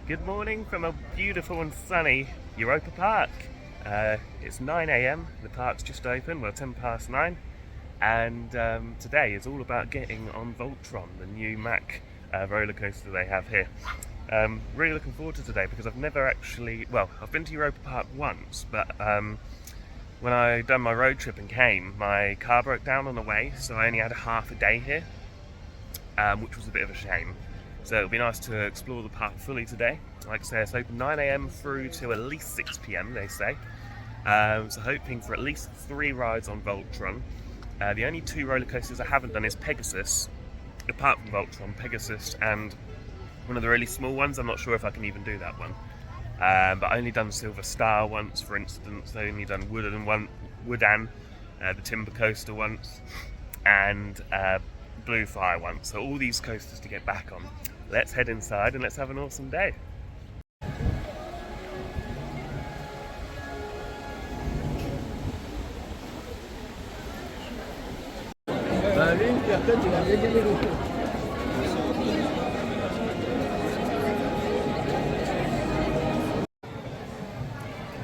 Good morning from a beautiful and sunny Europa Park. It's 9 a.m, the park's just open, well 10 past 9, and today is all about getting on Voltron, the new Mack roller coaster they have here. Really looking forward to today because I've never actually, well, I've been to Europa Park once, but when I done my road trip and came, my car broke down on the way, so I only had a half a day here, which was a bit of a shame. So it'll be nice to explore the park fully today. Like I say, it's open 9 a.m. through to at least 6 p.m, they say. So hoping for at least 3 rides on Voltron. The only 2 roller coasters I haven't done is Pegasus. Apart from Voltron, Pegasus and one of the really small ones. I'm not sure if I can even do that one. But I only done Silver Star once, for instance. I only done Woodan, the Timber Coaster once, and Blue Fire once. So all these coasters to get back on. Let's head inside and let's have an awesome day.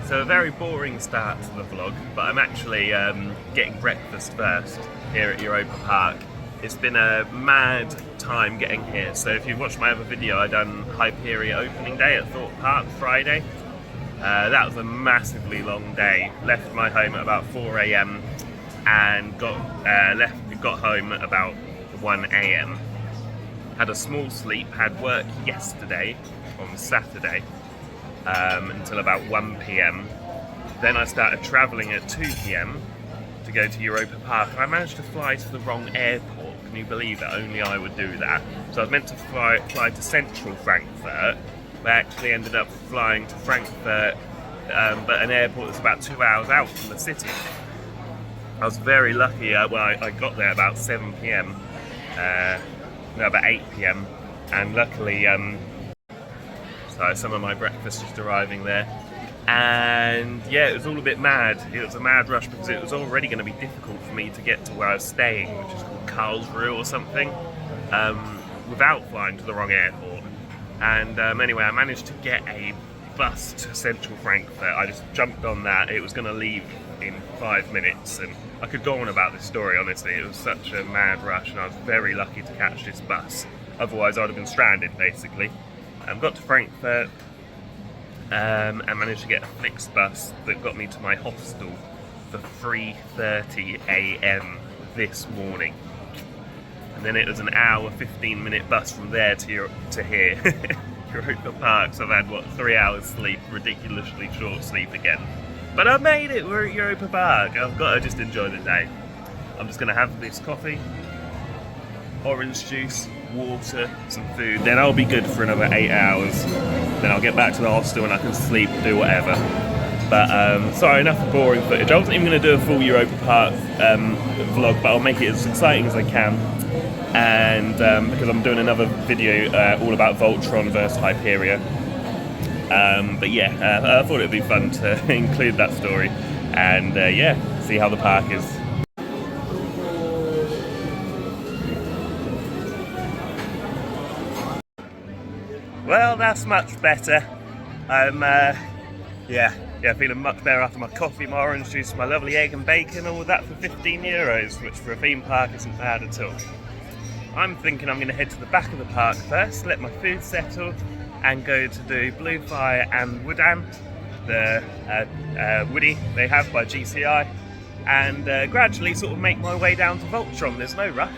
So a very boring start to the vlog, but I'm actually getting breakfast first here at Europa Park. It's been a mad time getting here. So if you've watched my other video, I done Hyperia opening day at Thorpe Park Friday. That was a massively long day. Left my home at about 4 a.m. and got home at about 1 a.m. Had a small sleep, had work yesterday on Saturday until about 1 p.m. Then I started travelling at 2 p.m. to go to Europa Park. I managed to fly to the wrong airport. Can you believe that? Only I would do that. So I was meant to fly to central Frankfurt, but I actually ended up flying to Frankfurt, but an airport that's about 2 hours out from the city. I was very lucky. I got there about 7 p.m. No, about 8 p.m. and luckily, so some of my breakfast just arriving there. And yeah, it was all a bit mad. It was a mad rush because it was already going to be difficult for me to get to where I was staying, which is called Karlsruhe or something, without flying to the wrong airport. And anyway, I managed to get a bus to central Frankfurt. I just jumped on that. It was going to leave in 5 minutes, and I could go on about this story, honestly. It was such a mad rush, and I was very lucky to catch this bus. Otherwise, I'd have been stranded, basically. Got to Frankfurt, and managed to get a Flixbus that got me to my hostel for 3:30 a.m. this morning. And then it was an hour, 15-minute bus from there to here, Europa Park. So I've had, 3 hours sleep, ridiculously short sleep again. But I made it, we're at Europa Park. I've got to just enjoy the day. I'm just going to have this coffee, orange juice, water, some food, then I'll be good for another 8 hours. Then I'll get back to the hostel and I can sleep, do whatever. But sorry, enough of boring footage. I wasn't even going to do a full Europa Park vlog, but I'll make it as exciting as I can. And because I'm doing another video all about Voltron versus Hyperia. But yeah, I thought it'd be fun to include that story. And yeah, see how the park is. Well, that's much better. I'm feeling much better after my coffee, my orange juice, my lovely egg and bacon, all that for 15 euros, which for a theme park isn't bad at all. I'm thinking I'm going to head to the back of the park first, let my food settle, and go to do Blue Fire and Woodan, the Woody they have by GCI, and gradually sort of make my way down to Voltron. There's no rush.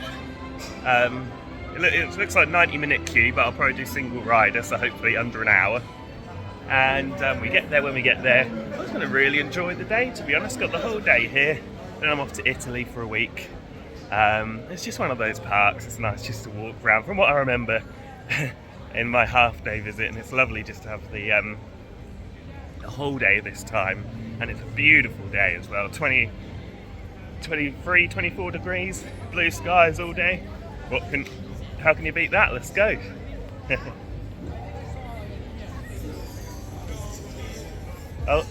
It looks like a 90-minute queue, but I'll probably do single rider, so hopefully under an hour. And we get there when we get there. I was going to really enjoy the day, to be honest. Got the whole day here. Then I'm off to Italy for a week. It's just one of those parks. It's nice just to walk around, from what I remember, in my half-day visit. And it's lovely just to have the whole day this time. And it's a beautiful day as well. 23, 24 degrees, blue skies all day. How can you beat that? Let's go. Oh,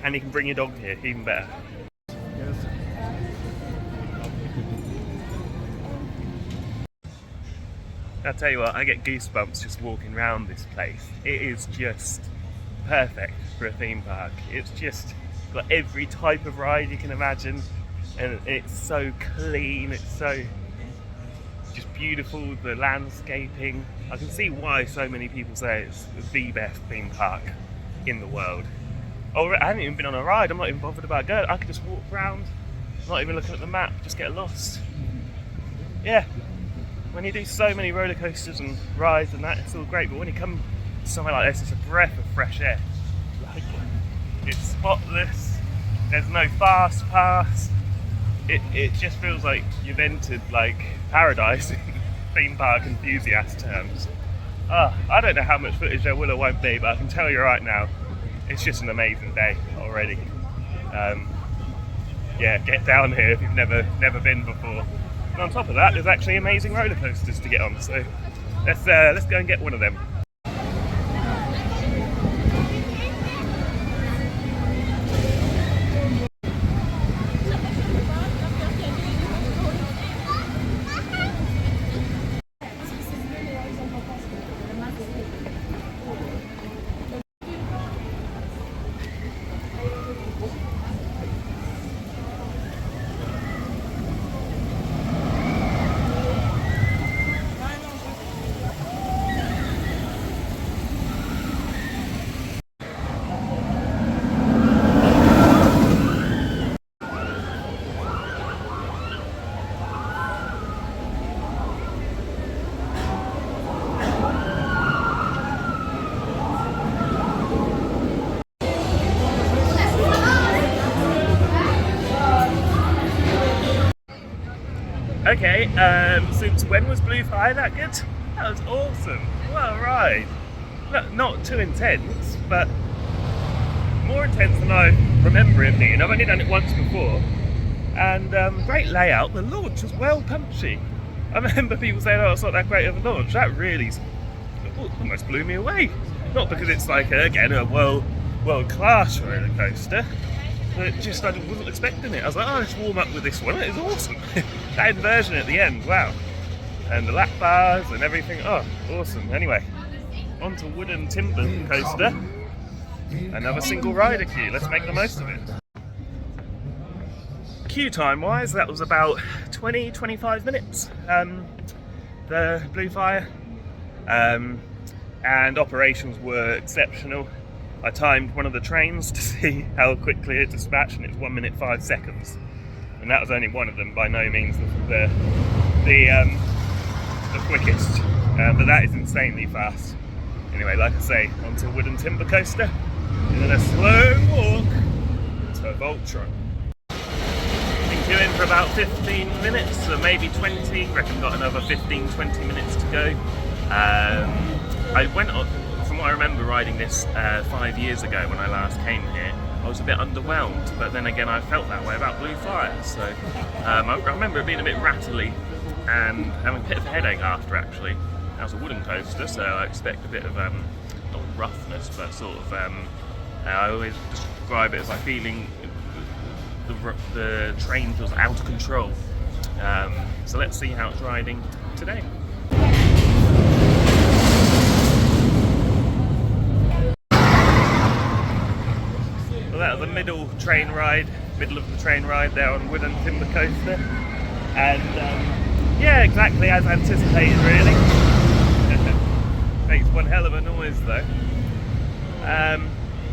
and you can bring your dog here, even better. I'll tell you what, I get goosebumps just walking around this place. It is just perfect for a theme park. It's just got every type of ride you can imagine, and it's so clean, it's so just beautiful, the landscaping. I can see why so many people say it's the best theme park in the world. Oh, I haven't even been on a ride, I'm not even bothered about going. I could just walk around, not even looking at the map, just get lost. Yeah, when you do so many roller coasters and rides and that, it's all great, but when you come to somewhere like this, it's a breath of fresh air. Like, it's spotless, there's no fast pass. It just feels like you've entered like paradise in theme park enthusiast terms. I don't know how much footage there will or won't be, but I can tell you right now, it's just an amazing day already. Yeah, get down here if you've never been before. And on top of that, there's actually amazing roller coasters to get on. So let's go and get one of them. Okay, since when was Blue Fire that good? That was awesome. What a ride. Not too intense, but more intense than I remember it being. I've only done it once before. And great layout. The launch was well punchy. I remember people saying, oh, it's not that great of a launch. That really almost blew me away. Not because it's like, again, a world-class roller coaster. But just, I wasn't expecting it. I was like, oh, let's warm up with this one. It was awesome. That inversion at the end, wow. And the lap bars and everything, oh, awesome. Anyway, on to wooden timber coaster. Another single rider queue. Let's make the most of it. Queue time wise, that was about 20-25 minutes. The Blue Fire. And operations were exceptional. I timed one of the trains to see how quickly it dispatched, and it's 1 minute 5 seconds. And that was only one of them, by no means the quickest. But that is insanely fast. Anyway, like I say, onto a wooden timber coaster, and then a slow walk to Voltron. Been queuing for about 15 minutes, or maybe 20. Reckon got another 15-20 minutes to go. I went on. From what I remember riding this 5 years ago when I last came here, I was a bit underwhelmed, but then again I felt that way about Blue Fire, so I remember it being a bit rattly and having a bit of a headache after actually. That was a wooden coaster, so I expect a bit of, not roughness, but sort of, I always describe it as like feeling the train feels out of control. So let's see how it's riding today. That was a middle of the train ride there on wooden timber coaster, and yeah, exactly as anticipated really. Makes one hell of a noise though.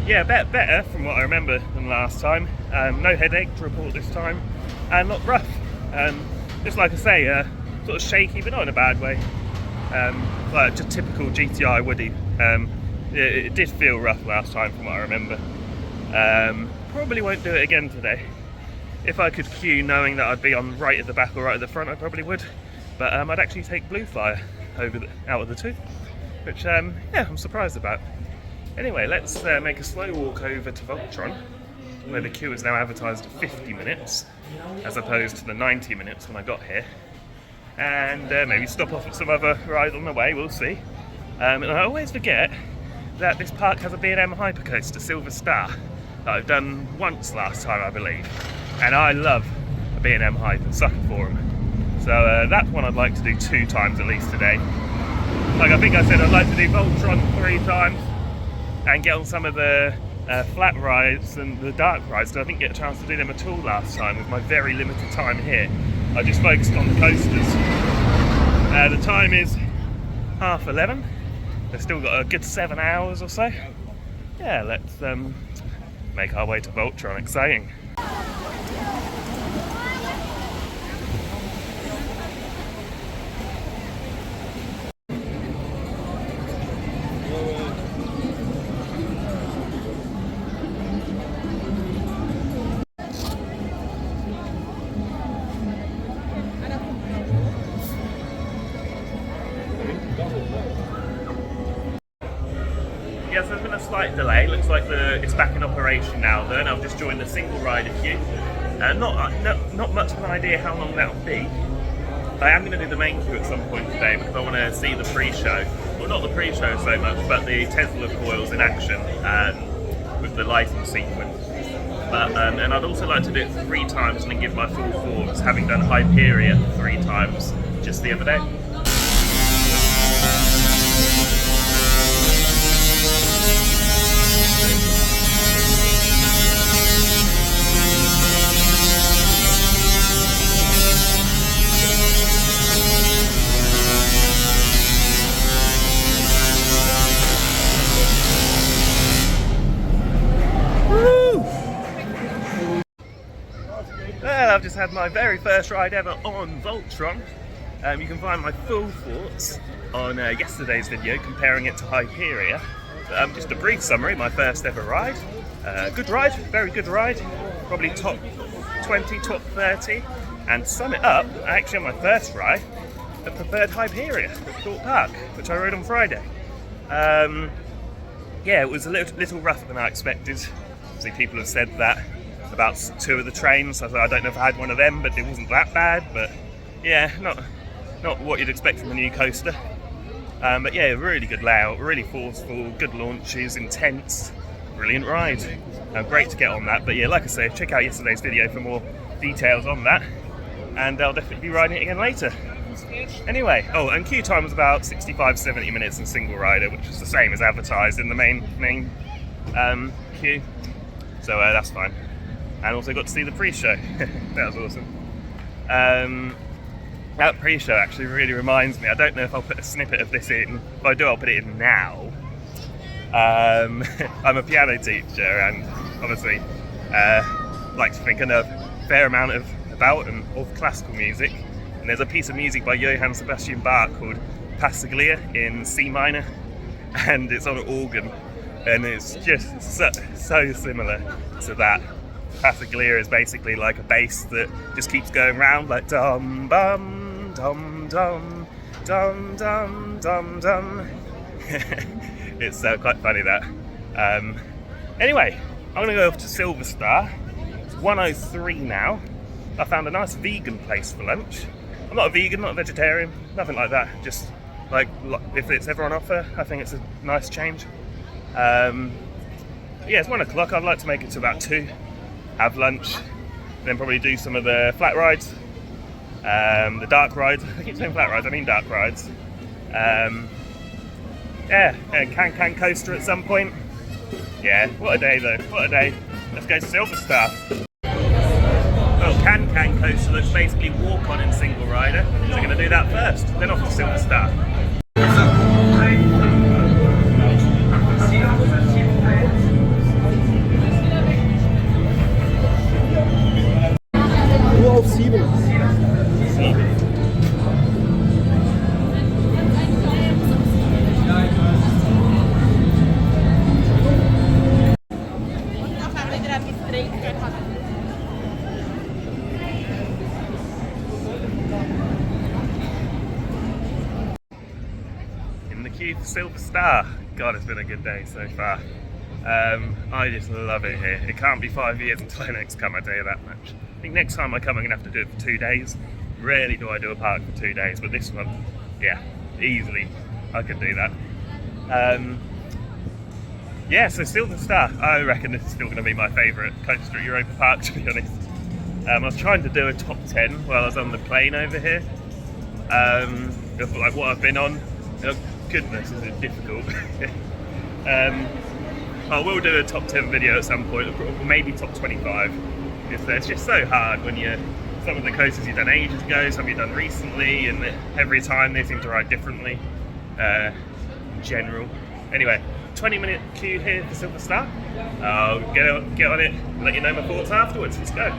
Yeah, better from what I remember than last time. No headache to report this time, and not rough. Just like I say, sort of shaky, but not in a bad way. Like just typical GTI Woody. It did feel rough last time from what I remember. Probably won't do it again today. If I could queue knowing that I'd be on right at the back or right at the front, I probably would. But I'd actually take Blue Fire out of the two, which yeah, I'm surprised about. Anyway, let's make a slow walk over to Voltron, where the queue is now advertised at 50 minutes, as opposed to the 90 minutes when I got here. And maybe stop off at some other ride on the way, we'll see. And I always forget that this park has a B&M hypercoaster, Silver Star, that I've done once last time, I believe. And I love a B&M hype and sucker for them. So that's one I'd like to do 2 times at least today. Like I think I said, I'd like to do Voltron 3 times and get on some of the flat rides and the dark rides. So I didn't get a chance to do them at all last time with my very limited time here. I just focused on the coasters. The time is 11:30. They've still got a good 7 hours or so. Yeah, let's make our way to Voltron. Exciting. Yes, there's been a slight delay. Looks like it's back in operation now though, and I've just joined the single rider queue. Not much of an idea how long that'll be. I am going to do the main queue at some point today because I want to see the pre-show. Well, not the pre-show so much, but the Tesla coils in action with the lighting sequence. And I'd also like to do it 3 times and then give my full thoughts, having done Hyperia 3 times just the other day. Well, I've just had my very first ride ever on Voltron. You can find my full thoughts on yesterday's video comparing it to Hyperia. Just a brief summary, my first ever ride. Good ride, very good ride. Probably top 20, top 30. And to sum it up, actually on my first ride, I preferred Hyperia at Europa Park, which I rode on Friday. Yeah, it was a little rougher than I expected. Obviously people have said that about 2 of the trains. I don't know if I had one of them, but it wasn't that bad. But yeah, not what you'd expect from a new coaster. But yeah, really good layout, really forceful, good launches, intense, brilliant ride. Great to get on that. But yeah, like I say, check out yesterday's video for more details on that. And I'll definitely be riding it again later. Anyway, and queue time was about 65-70 minutes in single rider, which is the same as advertised in the main queue. So that's fine. And also got to see the pre-show. That was awesome. That pre-show actually really reminds me, I don't know if I'll put a snippet of this in. If I do, I'll put it in now. I'm a piano teacher and obviously like to think I know a fair amount of classical music. And there's a piece of music by Johann Sebastian Bach called Passaglia in C minor, and it's on an organ, and it's just so similar to that. Passaglia is basically like a bass that just keeps going round, like dum bum dum dum dum dum dum dum. It's quite funny that. Anyway, I'm gonna go off to Silver Star. It's 1:03 now. I found a nice vegan place for lunch. I'm not a vegan, not a vegetarian, nothing like that. Just like if it's ever on offer, I think it's a nice change. Yeah, it's 1 o'clock. I'd like to make it to about 2. Have lunch, then probably do some of the flat rides, the dark rides. I keep saying flat rides, I mean dark rides. Yeah, and Can Coaster at some point. Yeah, what a day though, what a day. Let's go to Silver Star. Well, Can Coaster looks basically walk on in single rider, so we're going to do that first, then off to Silver Star. Nur auf 7. In the queue for Silver Star. God, it's been a good day so far. I just love it here. It can't be 5 years until I next come, I tell you that much. I think next time I come I'm going to have to do it for 2 days. Rarely do I do a park for 2 days, but this one, yeah, easily I could do that. Yeah, so Silver Star, I reckon this is still going to be my favourite coaster at Europa Park, to be honest. I was trying to do a top 10 while I was on the plane over here, of like what I've been on. goodness, is it difficult. I will do a top 10 video at some point, or maybe top 25. It's just so hard when some of the coasters you've done ages ago, some you've done recently, and every time they seem to ride differently. In general. Anyway, 20-minute queue here for Silver Star. I'll get on it and let you know my thoughts afterwards. Let's go.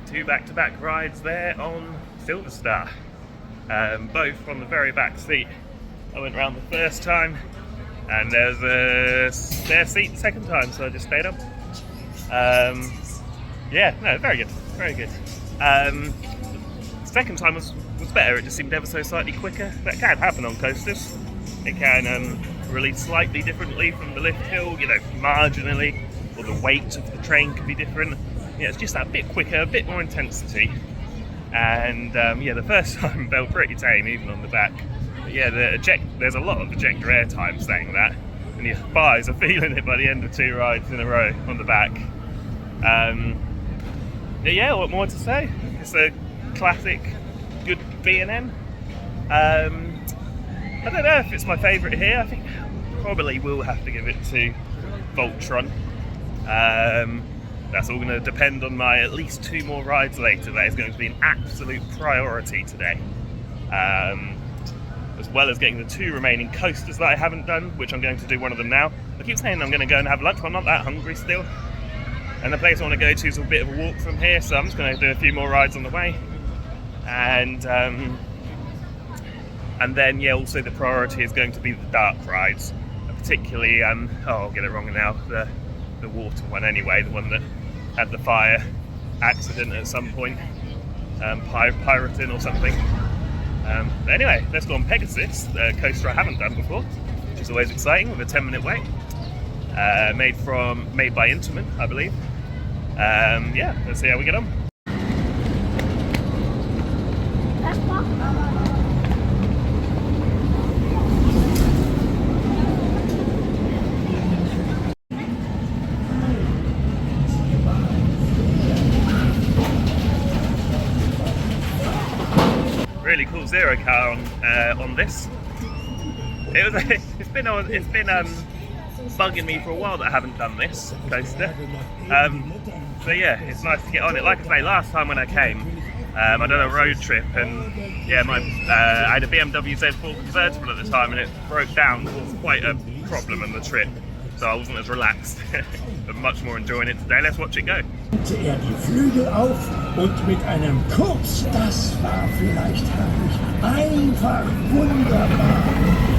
Two back-to-back rides there on Silver Star, both on the very back seat. I went round the first time, and there's a spare seat the second time, so I just stayed up. Yeah, no, very good, very good. Second time was better. It just seemed ever so slightly quicker. That can happen on coasters. It can release slightly differently from the lift hill, you know, marginally, or the weight of the train could be different. Yeah, it's just that bit quicker, a bit more intensity. And yeah, the first time felt pretty tame, even on the back. But yeah, there's a lot of ejector air time saying that, and your thighs are feeling it by the end of 2 rides in a row on the back. Yeah, what more to say? It's a classic, good B&M. I don't know if it's my favourite here. I think probably will have to give it to Voltron. That's all going to depend on my at least 2 more rides later. That is going to be an absolute priority today. As well as getting the 2 remaining coasters that I haven't done, which I'm going to do one of them now. I keep saying I'm going to go and have lunch, but I'm not that hungry still. And the place I want to go to is a bit of a walk from here, so I'm just going to do a few more rides on the way. And then, yeah, also the priority is going to be the dark rides. Particularly, I'll get it wrong now, the water one anyway, the one that had the fire accident at some point, pirating or something. But anyway, let's go on Pegasus, the coaster I haven't done before, which is always exciting, with a 10-minute wait. Made by Intamin, I believe. Yeah, let's see how we get on. Really cool zero car on this. It's been bugging me for a while that I haven't done this coaster. So yeah, it's nice to get on it. Like I say, last time when I came, I done a road trip, and yeah, I had a BMW Z4 convertible at the time, and it broke down. It was quite a problem on the trip, so I wasn't as relaxed. But much more enjoying it today. Let's watch it go. Er die Flügel auf und mit einem Kurz, das war vielleicht herrlich, einfach wunderbar.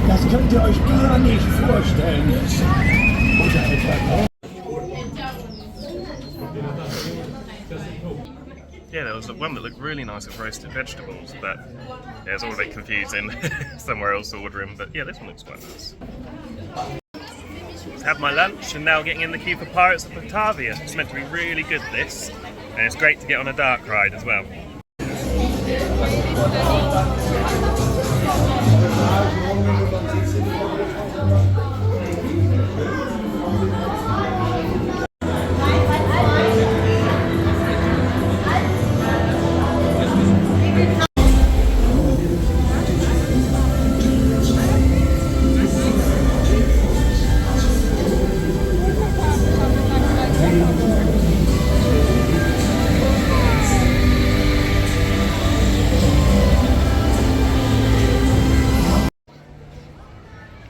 Das könnt ihr euch gar nicht vorstellen. Oder etwa Yeah, there was one that looked really nice with roasted vegetables, but yeah, it's all a bit confusing. Somewhere else to order them, but yeah, this one looks quite nice. Had my lunch and now getting in the queue for Pirates of Batavia. It's meant to be really good, this, and it's great to get on a dark ride as well.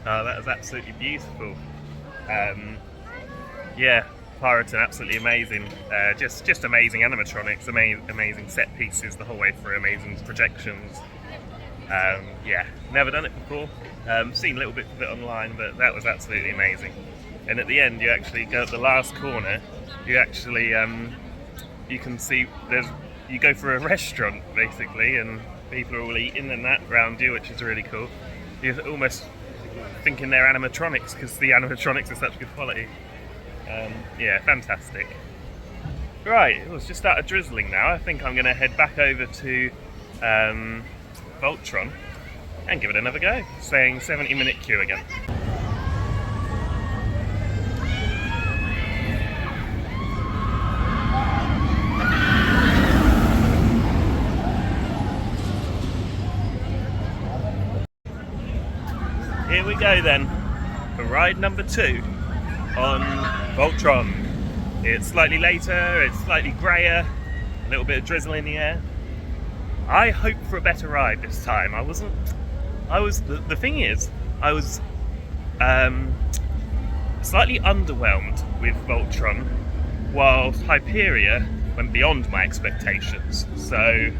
Oh, that was absolutely beautiful. Yeah, Pirates are absolutely amazing. Just amazing animatronics, amazing set pieces the whole way through, amazing projections. Yeah, never done it before. Seen little bits of it online, but that was absolutely amazing. And at the end, you actually go at the last corner. You actually you can see you go for a restaurant basically, and people are all eating and that around you, which is really cool. You're almost thinking they're animatronics because the animatronics are such good quality. Yeah, fantastic. Right, it's just started drizzling now. I think I'm going to head back over to Voltron and give it another go, saying 70-minute queue again. Here we go then, for ride number 2 on Voltron. It's slightly later, it's slightly grayer, a little bit of drizzle in the air. I hope for a better ride this time. The thing is, I was slightly underwhelmed with Voltron, whilst Hyperia went beyond my expectations. So,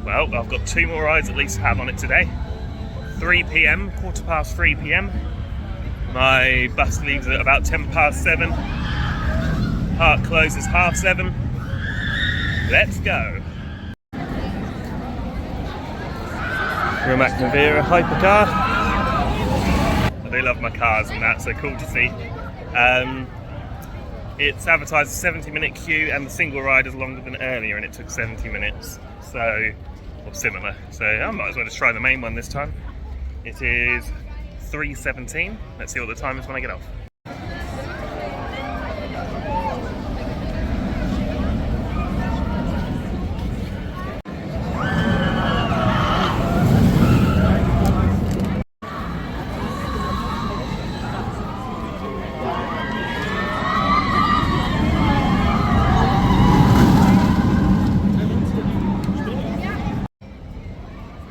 well, I've got 2 more rides at least to have on it today. 3 PM, 3:15 PM. My bus leaves at about 7:10. Park closes 7:30. Let's go. Roma hypercar. I do love my cars and that's so cool to see. It's advertised a 70-minute queue and the single ride is longer than earlier and it took 70 minutes. So, or similar. So I might as well just try the main one this time. It is 3:17. Let's see what the time is when I get off.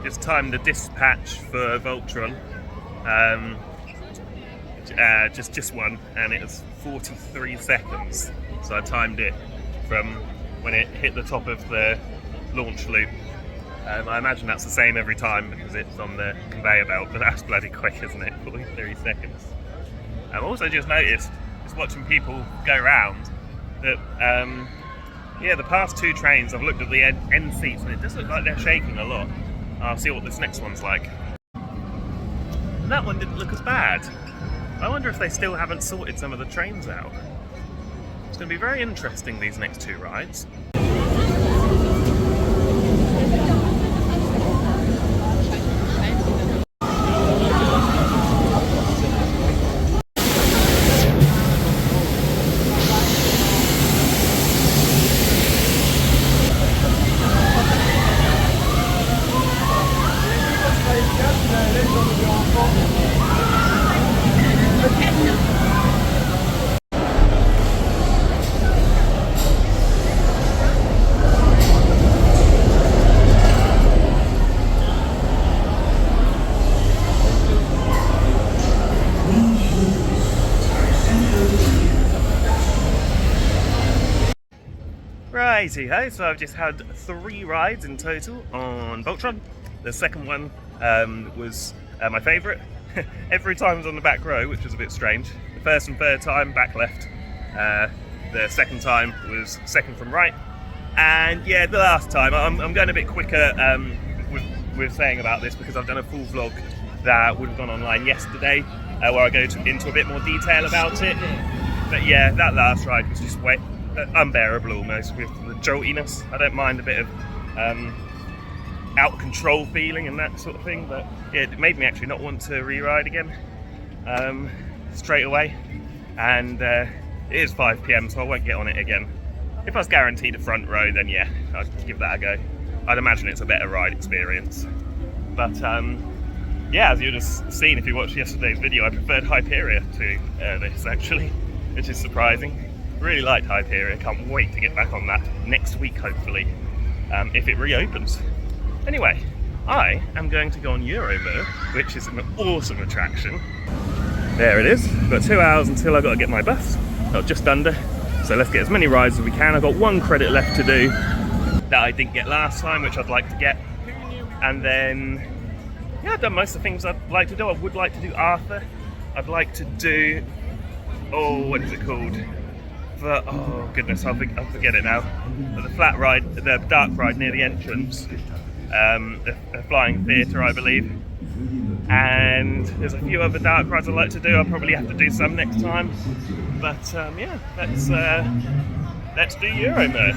Just timed the dispatch for Voltron. Just one, and it was 43 seconds. So I timed it from when it hit the top of the launch loop. I imagine that's the same every time because it's on the conveyor belt, but that's bloody quick, isn't it? 43 seconds. I've also just noticed, just watching people go around, that yeah, the past 2 trains, I've looked at the end seats and it does look like they're shaking a lot. I'll see what this next one's like. And that one didn't look as bad. I wonder if they still haven't sorted some of the trains out. It's going to be very interesting, these next 2 rides. Righty-ho, so I've just had 3 rides in total on Voltron. The second one was my favourite. Every time I was on the back row, which was a bit strange. The first and third time, back left. The second time was second from right. And yeah, the last time, I'm going a bit quicker with saying about this because I've done a full vlog that would have gone online yesterday where I go into a bit more detail about it. But yeah, that last ride was just unbearable almost with the joltiness. I don't mind a bit of out of control feeling and that sort of thing, but yeah, it made me actually not want to re-ride again straight away. And it is 5 PM, so I won't get on it again. If I was guaranteed a front row, then yeah, I'd give that a go. I'd imagine it's a better ride experience. But yeah, as you'd have seen if you watched yesterday's video, I preferred Hyperia to this actually, which is surprising. Really liked Hyperia, can't wait to get back on that next week hopefully, if it reopens. Anyway, I am going to go on Europa, which is an awesome attraction. There it is, I've got 2 hours until I've got to get my bus, or just under, so let's get as many rides as we can. I've got 1 credit left to do that I didn't get last time, which I'd like to get. And then, yeah, I've done most of the things I'd like to do. I would like to do Arthur. I'd like to do, oh, what is it called? Oh goodness, I'll forget it now. The flat ride, the dark ride near the entrance, the flying theatre, I believe. And there's a few other dark rides I'd like to do. I'll probably have to do some next time. But yeah, let's do Europa.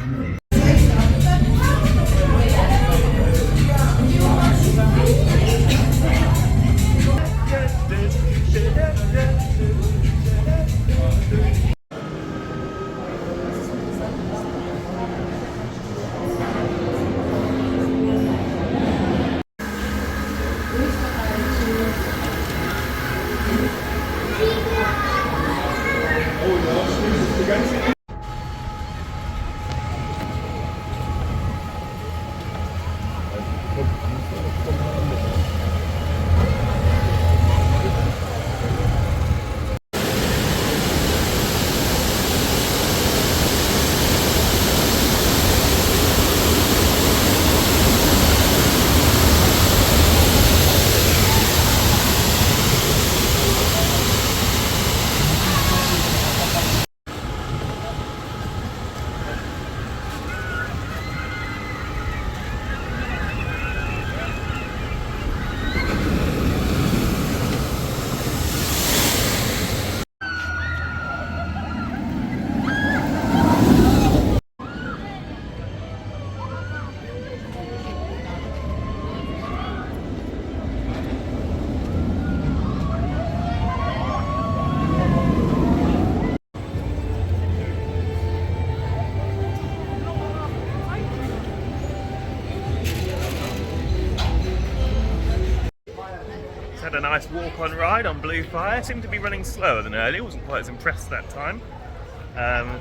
nice walk-on ride on Blue Fire. Seemed to be running slower than earlier. Wasn't quite as impressed that time.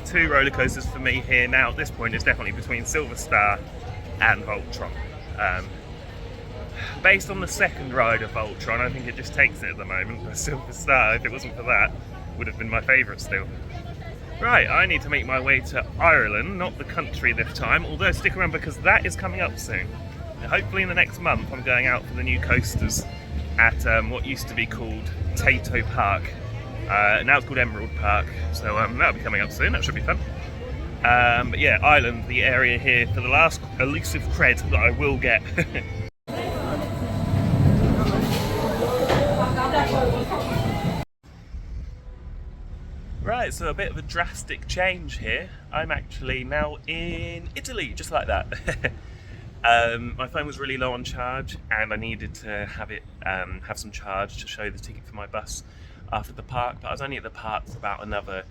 2 roller coasters for me here now. At this point, it's definitely between Silver Star and Voltron. Based on the second ride of Voltron, I think it just takes it at the moment. But Silver Star, if it wasn't for that, would have been my favourite still. Right, I need to make my way to Ireland, not the country this time, although stick around because that is coming up soon. Now, hopefully in the next month I'm going out for the new coasters at what used to be called Tato Park. Now it's called Emerald Park, so that'll be coming up soon, that should be fun. But yeah, Ireland, the area here for the last elusive cred that I will get. Right, so a bit of a drastic change here. I'm actually now in Italy, just like that. My phone was really low on charge and I needed to have it have some charge to show the ticket for my bus after the park, but I was only at the park for about another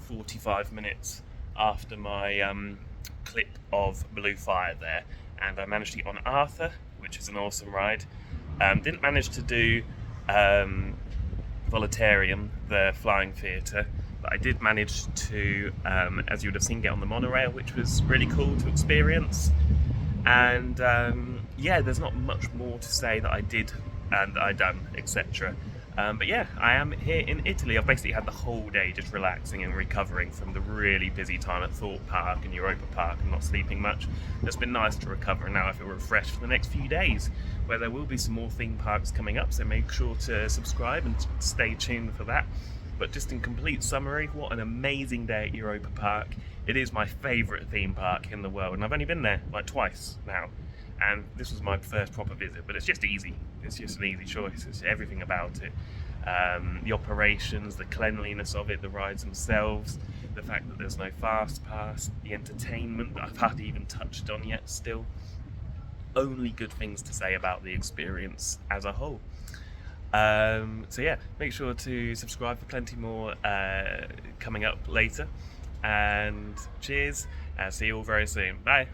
45 minutes after my clip of Blue Fire there, and I managed to get on Arthur, which is an awesome ride. Didn't manage to do Voltron, the flying theatre, but I did manage to, as you would have seen, get on the monorail, which was really cool to experience. And yeah, there's not much more to say that I did and that I done, etc. But yeah, I am here in Italy. I've basically had the whole day just relaxing and recovering from the really busy time at Thorpe Park and Europa Park and not sleeping much. It's been nice to recover, and now I feel refreshed for the next few days, where there will be some more theme parks coming up, so make sure to subscribe and stay tuned for that. But just in complete summary, what an amazing day at Europa Park. It is my favourite theme park in the world, and I've only been there like twice now. And this was my first proper visit, but it's just easy. It's just an easy choice. It's everything about it. The operations, the cleanliness of it, the rides themselves, the fact that there's no fast pass, the entertainment that I've hardly even touched on yet still. Only good things to say about the experience as a whole. So yeah, make sure to subscribe for plenty more coming up later. And cheers, see you all very soon. Bye.